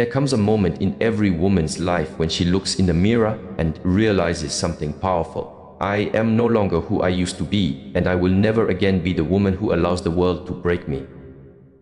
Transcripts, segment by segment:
There comes a moment in every woman's life when she looks in the mirror and realizes something powerful. I am no longer who I used to be, and I will never again be the woman who allows the world to break me.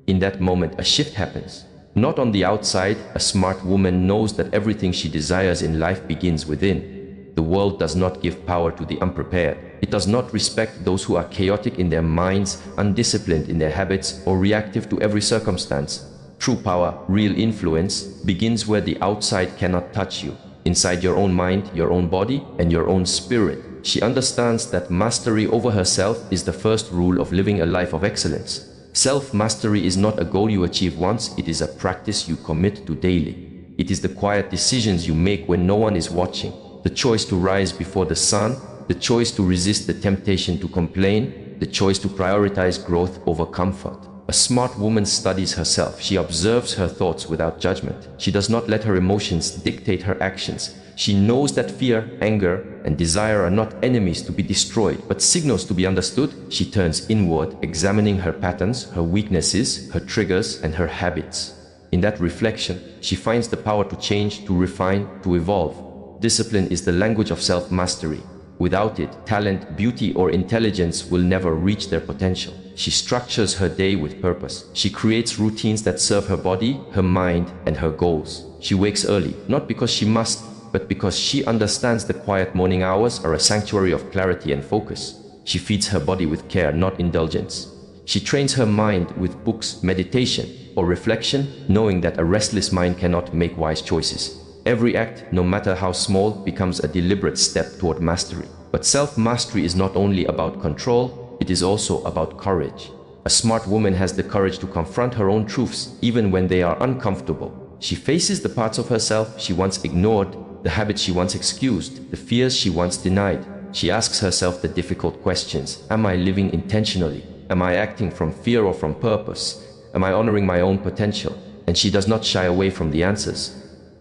In that moment, a shift happens. Not on the outside. A smart woman knows that everything she desires in life begins within. The world does not give power to the unprepared. It does not respect those who are chaotic in their minds, undisciplined in their habits, or reactive to every circumstance. True power, real influence, begins where the outside cannot touch you. Inside your own mind, your own body, and your own spirit. She understands that mastery over herself is the first rule of living a life of excellence. Self-mastery is not a goal you achieve once, it is a practice you commit to daily. It is the quiet decisions you make when no one is watching. The choice to rise before the sun, the choice to resist the temptation to complain, the choice to prioritize growth over comfort. A smart woman studies herself. She observes her thoughts without judgment. She does not let her emotions dictate her actions. She knows that fear, anger, and desire are not enemies to be destroyed, but signals to be understood. She turns inward, examining her patterns, her weaknesses, her triggers, and her habits. In that reflection, she finds the power to change, to refine, to evolve. Discipline is the language of self-mastery. Without it, talent, beauty, or intelligence will never reach their potential. She structures her day with purpose. She creates routines that serve her body, her mind, and her goals. She wakes early, not because she must, but because she understands the quiet morning hours are a sanctuary of clarity and focus. She feeds her body with care, not indulgence. She trains her mind with books, meditation, or reflection, knowing that a restless mind cannot make wise choices. Every act, no matter how small, becomes a deliberate step toward mastery. But self-mastery is not only about control, it is also about courage. A smart woman has the courage to confront her own truths, even when they are uncomfortable. She faces the parts of herself she once ignored, the habits she once excused, the fears she once denied. She asks herself the difficult questions. Am I living intentionally? Am I acting from fear or from purpose? Am I honoring my own potential? And she does not shy away from the answers.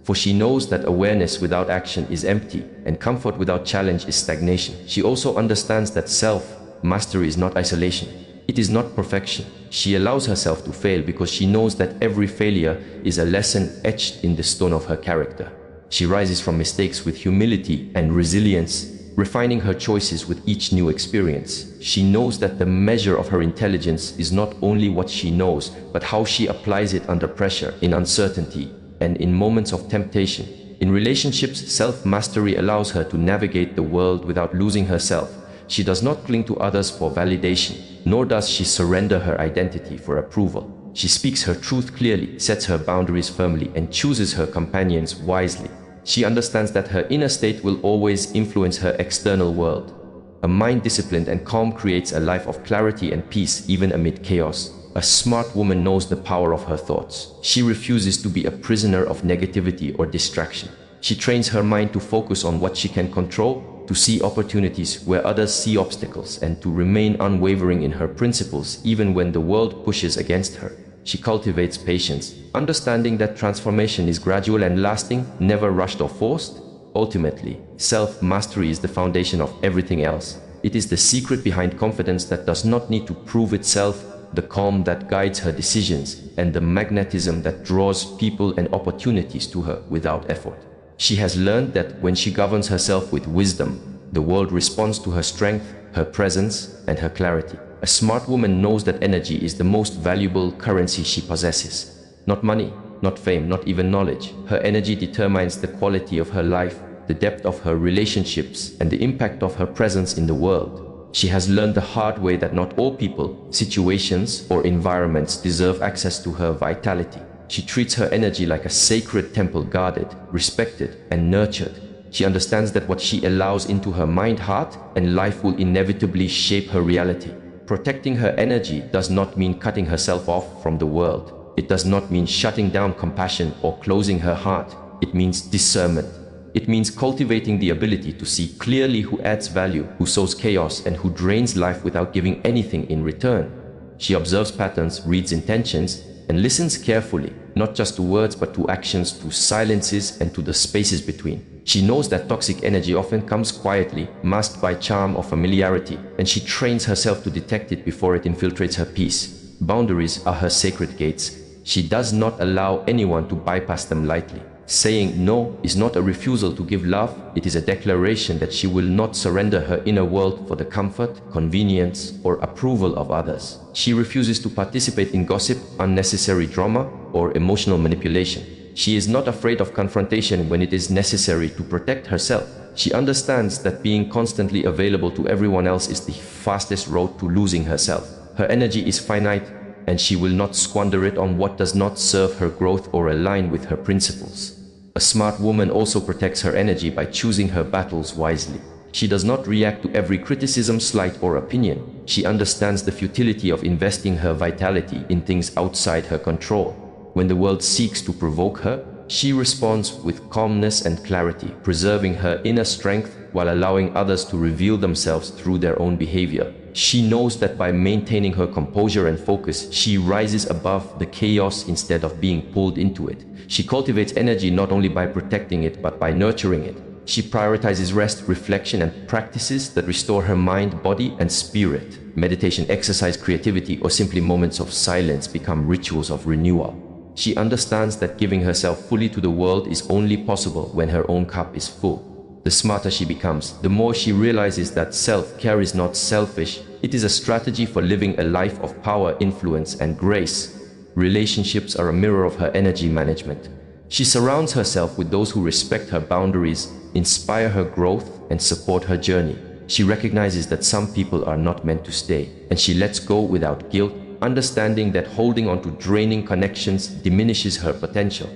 For she knows that awareness without action is empty, and comfort without challenge is stagnation. She also understands that self-mastery is not isolation. It is not perfection. She allows herself to fail because she knows that every failure is a lesson etched in the stone of her character. She rises from mistakes with humility and resilience, refining her choices with each new experience. She knows that the measure of her intelligence is not only what she knows, but how she applies it under pressure, in uncertainty, and in moments of temptation. In relationships, self-mastery allows her to navigate the world without losing herself. She does not cling to others for validation, nor does she surrender her identity for approval. She speaks her truth clearly, sets her boundaries firmly, and chooses her companions wisely. She understands that her inner state will always influence her external world. A mind disciplined and calm creates a life of clarity and peace even amid chaos. A smart woman knows the power of her thoughts. She refuses to be a prisoner of negativity or distraction. She trains her mind to focus on what she can control, to see opportunities where others see obstacles, and to remain unwavering in her principles even when the world pushes against her. She cultivates patience, understanding that transformation is gradual and lasting, never rushed or forced. Ultimately, self-mastery is the foundation of everything else. It is the secret behind confidence that does not need to prove itself, the calm that guides her decisions, and the magnetism that draws people and opportunities to her without effort. She has learned that when she governs herself with wisdom, the world responds to her strength, her presence, and her clarity. A smart woman knows that energy is the most valuable currency she possesses. Not money, not fame, not even knowledge. Her energy determines the quality of her life, the depth of her relationships, and the impact of her presence in the world. She has learned the hard way that not all people, situations, or environments deserve access to her vitality. She treats her energy like a sacred temple, guarded, respected, and nurtured. She understands that what she allows into her mind, heart, and life will inevitably shape her reality. Protecting her energy does not mean cutting herself off from the world. It does not mean shutting down compassion or closing her heart. It means discernment. It means cultivating the ability to see clearly who adds value, who sows chaos, and who drains life without giving anything in return. She observes patterns, reads intentions, and listens carefully, not just to words but to actions, to silences, and to the spaces between. She knows that toxic energy often comes quietly, masked by charm or familiarity, and she trains herself to detect it before it infiltrates her peace. Boundaries are her sacred gates. She does not allow anyone to bypass them lightly. Saying no is not a refusal to give love, it is a declaration that she will not surrender her inner world for the comfort, convenience, or approval of others. She refuses to participate in gossip, unnecessary drama, or emotional manipulation. She is not afraid of confrontation when it is necessary to protect herself. She understands that being constantly available to everyone else is the fastest road to losing herself. Her energy is finite, and she will not squander it on what does not serve her growth or align with her principles. A smart woman also protects her energy by choosing her battles wisely. She does not react to every criticism, slight, or opinion. She understands the futility of investing her vitality in things outside her control. When the world seeks to provoke her, she responds with calmness and clarity, preserving her inner strength while allowing others to reveal themselves through their own behavior. She knows that by maintaining her composure and focus, she rises above the chaos instead of being pulled into it. She cultivates energy not only by protecting it, but by nurturing it. She prioritizes rest, reflection, and practices that restore her mind, body, and spirit. Meditation, exercise, creativity, or simply moments of silence become rituals of renewal. She understands that giving herself fully to the world is only possible when her own cup is full. The smarter she becomes, the more she realizes that self-care is not selfish, it is a strategy for living a life of power, influence, and grace. Relationships are a mirror of her energy management. She surrounds herself with those who respect her boundaries, inspire her growth, and support her journey. She recognizes that some people are not meant to stay, and she lets go without guilt, understanding that holding on to draining connections diminishes her potential.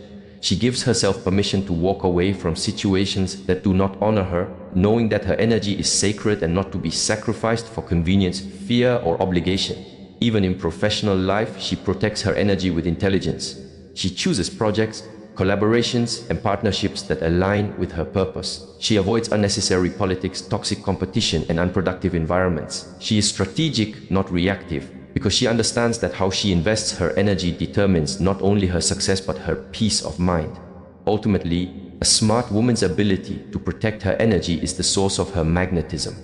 She gives herself permission to walk away from situations that do not honor her, knowing that her energy is sacred and not to be sacrificed for convenience, fear, or obligation. Even in professional life, she protects her energy with intelligence. She chooses projects, collaborations, and partnerships that align with her purpose. She avoids unnecessary politics, toxic competition, and unproductive environments. She is strategic, not reactive, because she understands that how she invests her energy determines not only her success but her peace of mind. Ultimately, a smart woman's ability to protect her energy is the source of her magnetism.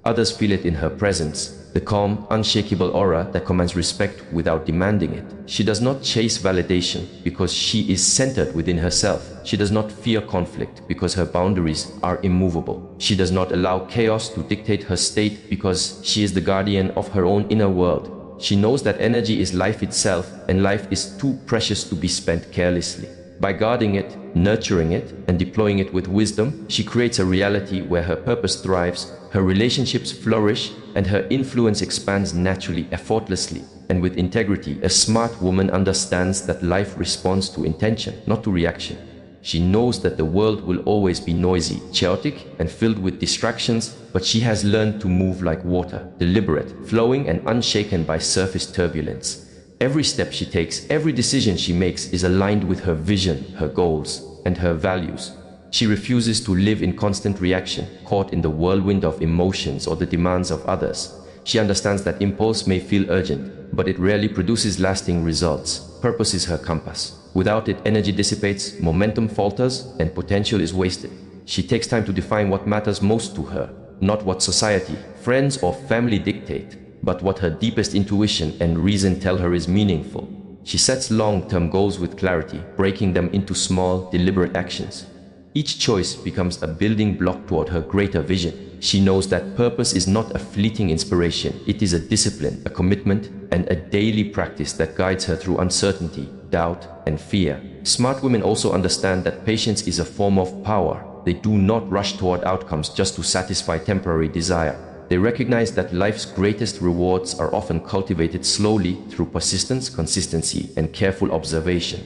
Others feel it in her presence, the calm, unshakable aura that commands respect without demanding it. She does not chase validation because she is centered within herself. She does not fear conflict because her boundaries are immovable. She does not allow chaos to dictate her state because she is the guardian of her own inner world. She knows that energy is life itself, and life is too precious to be spent carelessly. By guarding it, nurturing it, and deploying it with wisdom, she creates a reality where her purpose thrives, her relationships flourish, and her influence expands naturally, effortlessly, and with integrity. A smart woman understands that life responds to intention, not to reaction. She knows that the world will always be noisy, chaotic, and filled with distractions, but she has learned to move like water, deliberate, flowing, and unshaken by surface turbulence. Every step she takes, every decision she makes is aligned with her vision, her goals, and her values. She refuses to live in constant reaction, caught in the whirlwind of emotions or the demands of others. She understands that impulse may feel urgent, but it rarely produces lasting results. Purpose is her compass. Without it, energy dissipates, momentum falters, and potential is wasted. She takes time to define what matters most to her, not what society, friends, or family dictate, but what her deepest intuition and reason tell her is meaningful. She sets long-term goals with clarity, breaking them into small, deliberate actions. Each choice becomes a building block toward her greater vision. She knows that purpose is not a fleeting inspiration, it is a discipline, a commitment, and a daily practice that guides her through uncertainty, doubt, and fear. Smart women also understand that patience is a form of power. They do not rush toward outcomes just to satisfy temporary desire. They recognize that life's greatest rewards are often cultivated slowly through persistence, consistency, and careful observation.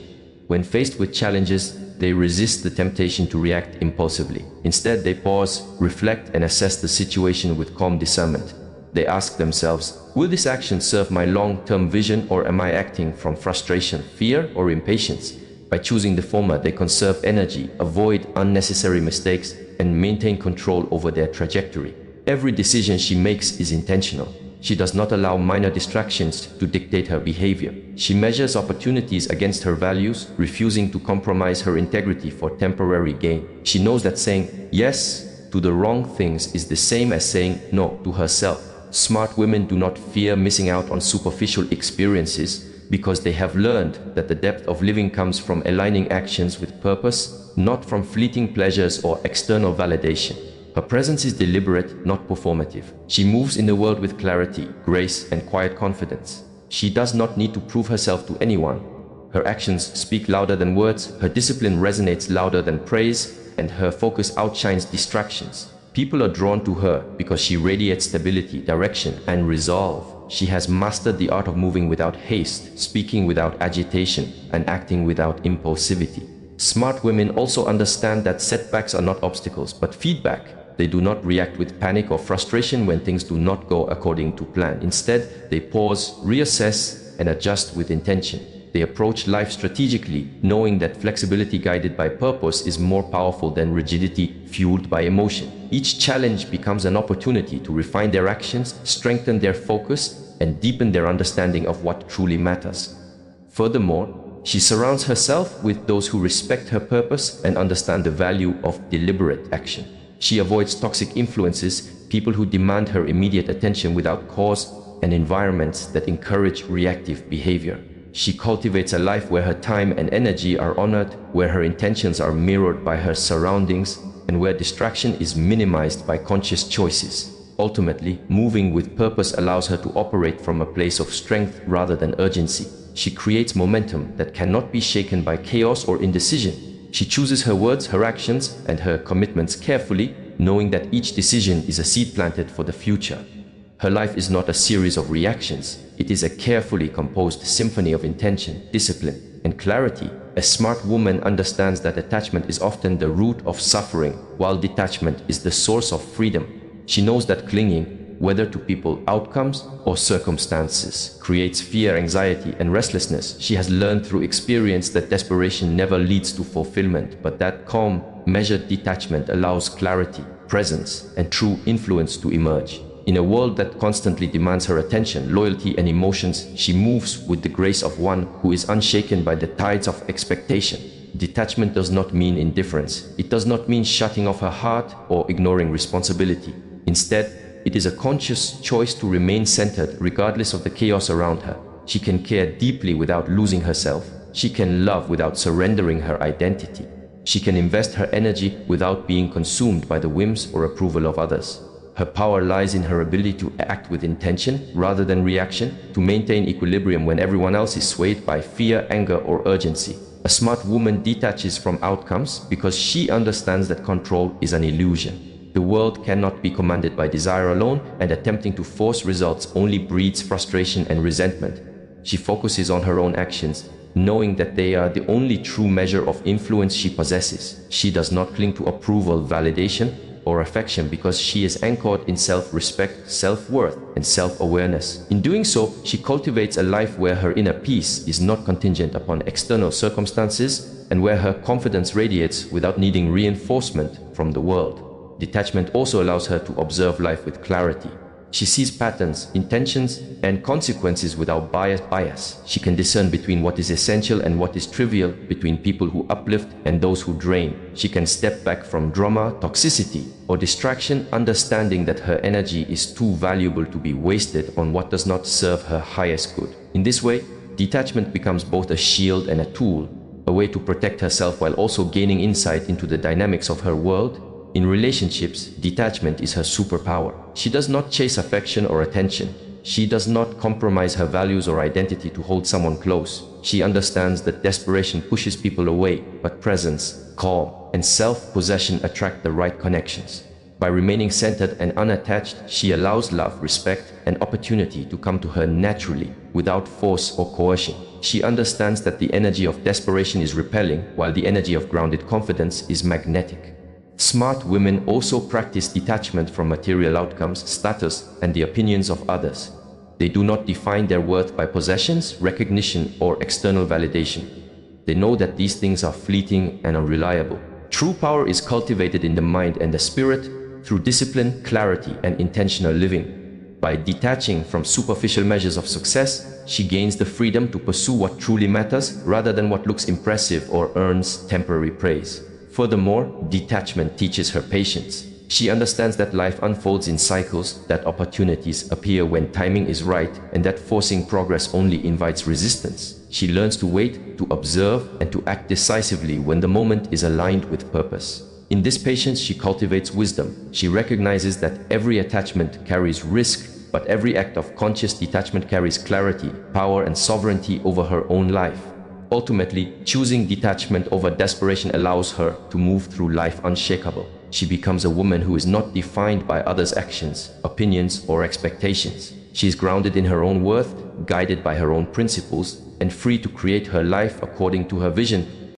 When faced with challenges, they resist the temptation to react impulsively. Instead, they pause, reflect, and assess the situation with calm discernment. They ask themselves, will this action serve my long-term vision, or am I acting from frustration, fear, or impatience? By choosing the former, they conserve energy, avoid unnecessary mistakes, and maintain control over their trajectory. Every decision she makes is intentional. She does not allow minor distractions to dictate her behavior. She measures opportunities against her values, refusing to compromise her integrity for temporary gain. She knows that saying yes to the wrong things is the same as saying no to herself. Smart women do not fear missing out on superficial experiences, because they have learned that the depth of living comes from aligning actions with purpose, not from fleeting pleasures or external validation. Her presence is deliberate, not performative. She moves in the world with clarity, grace, and quiet confidence. She does not need to prove herself to anyone. Her actions speak louder than words, her discipline resonates louder than praise, and her focus outshines distractions. People are drawn to her because she radiates stability, direction, and resolve. She has mastered the art of moving without haste, speaking without agitation, and acting without impulsivity. Smart women also understand that setbacks are not obstacles, but feedback. They do not react with panic or frustration when things do not go according to plan. Instead, they pause, reassess, and adjust with intention. They approach life strategically, knowing that flexibility guided by purpose is more powerful than rigidity fueled by emotion. Each challenge becomes an opportunity to refine their actions, strengthen their focus, and deepen their understanding of what truly matters. Furthermore, she surrounds herself with those who respect her purpose and understand the value of deliberate action. She avoids toxic influences, people who demand her immediate attention without cause, and environments that encourage reactive behavior. She cultivates a life where her time and energy are honored, where her intentions are mirrored by her surroundings, and where distraction is minimized by conscious choices. Ultimately, moving with purpose allows her to operate from a place of strength rather than urgency. She creates momentum that cannot be shaken by chaos or indecision. She chooses her words, her actions, and her commitments carefully, knowing that each decision is a seed planted for the future. Her life is not a series of reactions. It is a carefully composed symphony of intention, discipline, and clarity. A smart woman understands that attachment is often the root of suffering, while detachment is the source of freedom. She knows that clinging, whether to people, outcomes, or circumstances, creates fear, anxiety, and restlessness. She has learned through experience that desperation never leads to fulfillment, but that calm, measured detachment allows clarity, presence, and true influence to emerge. In a world that constantly demands her attention, loyalty, and emotions, she moves with the grace of one who is unshaken by the tides of expectation. Detachment does not mean indifference. It does not mean shutting off her heart or ignoring responsibility. Instead, it is a conscious choice to remain centered regardless of the chaos around her. She can care deeply without losing herself. She can love without surrendering her identity. She can invest her energy without being consumed by the whims or approval of others. Her power lies in her ability to act with intention rather than reaction, to maintain equilibrium when everyone else is swayed by fear, anger, or urgency. A smart woman detaches from outcomes because she understands that control is an illusion. The world cannot be commanded by desire alone, and attempting to force results only breeds frustration and resentment. She focuses on her own actions, knowing that they are the only true measure of influence she possesses. She does not cling to approval, validation, or affection because she is anchored in self-respect, self-worth, and self-awareness. In doing so, she cultivates a life where her inner peace is not contingent upon external circumstances and where her confidence radiates without needing reinforcement from the world. Detachment also allows her to observe life with clarity. She sees patterns, intentions, and consequences without bias. She can discern between what is essential and what is trivial, between people who uplift and those who drain. She can step back from drama, toxicity, or distraction, understanding that her energy is too valuable to be wasted on what does not serve her highest good. In this way, detachment becomes both a shield and a tool, a way to protect herself while also gaining insight into the dynamics of her world. In relationships, detachment is her superpower. She does not chase affection or attention. She does not compromise her values or identity to hold someone close. She understands that desperation pushes people away, but presence, calm, and self-possession attract the right connections. By remaining centered and unattached, she allows love, respect, and opportunity to come to her naturally, without force or coercion. She understands that the energy of desperation is repelling, while the energy of grounded confidence is magnetic. Smart women also practice detachment from material outcomes, status, and the opinions of others. They do not define their worth by possessions, recognition, or external validation. They know that these things are fleeting and unreliable. True power is cultivated in the mind and the spirit through discipline, clarity, and intentional living. By detaching from superficial measures of success, she gains the freedom to pursue what truly matters rather than what looks impressive or earns temporary praise. Furthermore, detachment teaches her patience. She understands that life unfolds in cycles, that opportunities appear when timing is right, and that forcing progress only invites resistance. She learns to wait, to observe, and to act decisively when the moment is aligned with purpose. In this patience, she cultivates wisdom. She recognizes that every attachment carries risk, but every act of conscious detachment carries clarity, power, and sovereignty over her own life. Ultimately, choosing detachment over desperation allows her to move through life unshakable. She becomes a woman who is not defined by others' actions, opinions, or expectations. She is grounded in her own worth, guided by her own principles, and free to create her life according to her vision